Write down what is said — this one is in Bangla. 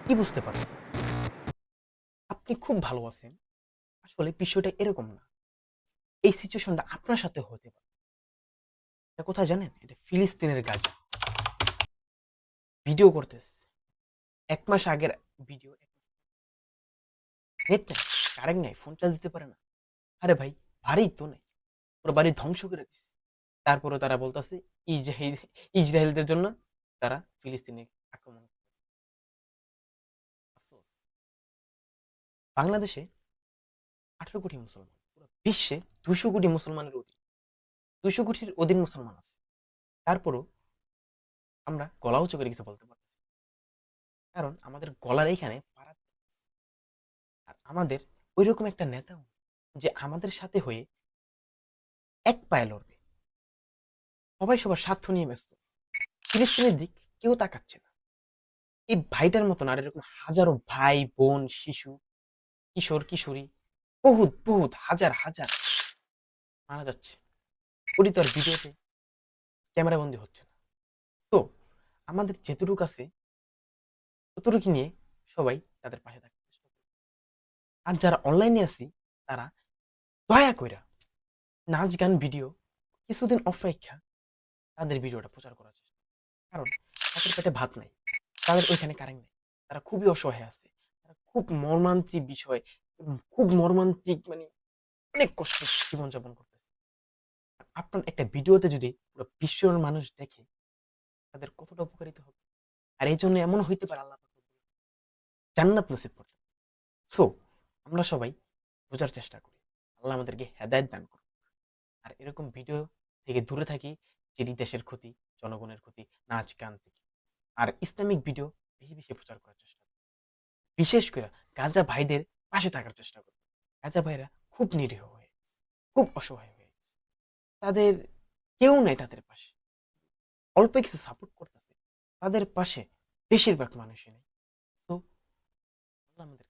কি বুঝতে পারছেন? আপনি খুব ভালো আছেন। আসলে বিষয়টা এরকম না। এই সিচুয়েশনটা আপনার সাথে হতে পারে। এটা কোথায় জানেন? এটা ফিলিস্তিনের গাজা। ভিডিও করতেছে। ১ মাস আগের ভিডিও। নেট নাই, কারেন্ট নাই, ফোন চার্জ দিতে পারে না। আরে ভাই, বাড়িই তো নাই। পুরো বাড়ি ধ্বংস করে দিছে। তারপরেও তারা বলতেছে ইসরায়েলদের জন্য তারা ফিলিস্তিনে আক্রমণ করছে। আফসোস। বাংলাদেশে ১৮ কোটি মুসলমান। পুরো বিশ্বে ২০০ কোটি মুসলমানের অধিক। ২০০ কোটির অধিক মুসলমান আছে। তারপরও আমরা গলা উঁচু করে কিছু বলতে পারতেছি না। কারণ আমাদের গলার এইখানে পাড়া। আর আমাদের ওইরকম একটা নেতাও নেই যে আমাদের সাথে হয়ে এক পায়ে লড়বে। সবাই সবার স্বার্থ নিয়ে ব্যস্ত আছে। ফিলিস্তিনের দিক কেউ তাকাচ্ছে না। এই ভাইটার মতন আর এরকম হাজারো ভাই বোন শিশু কিশোর কিশোরী বহুত বহুত হাজার হাজার মারা যাচ্ছে। ওটি তো আর ভিডিওতে ক্যামেরা বন্দি হচ্ছে না। তো আমাদের যেটুকু আছে ততটুকু নিয়ে সবাই তাদের পাশে থাকতে চেষ্টা করবে। আর যারা অনলাইনে আছি তারা দয়া কইরা নাচ গান ভিডিও কিছুদিন অফ রাইখা তাদের ভিডিওটা প্রচার করার চেষ্টা করে। কারণ তাদের পেটে ভাত নাই, তাদের ওইখানে কারেন্ট নেই, তারা খুবই অসহায় আছে, তারা খুব মর্মান্তিক বিষয়, খুব মর্মান্তিক মানে অনেক কষ্ট জীবনযাপন করতেছে। আপনার একটা ভিডিওতে যদি পুরো বিশ্বের মানুষ দেখে তাদের কতটা উপকারিত হবে। আর এই জন্য এমন হইতে পারে আল্লাহ পাক জান্নাত নসিব করতে। সো আমরা সবাই বোঝার চেষ্টা করি, আল্লাহ আমাদেরকে হেদায়েত দান করুন। আর এরকম ভিডিও থেকে দূরে থাকি, যেটি দেশের ক্ষতি, জনগণের ক্ষতি, নাচ গান থেকে। আর ইসলামিক ভিডিও বেশি বেশি প্রচার করার চেষ্টা করি। বিশেষ করে গাঁজা ভাইদের পাশে থাকার চেষ্টা করি। গাঁজা ভাইরা খুব নিরীহ হয়ে গেছে, খুব অসহায় হয়ে গেছে। তাদের কেউ নাই তাদের পাশে। অল্প কিছু সাপোর্ট করতেছে, তাদের পাশে বেশিরভাগ মানুষই নেই। তো আল্লাহ আমাদের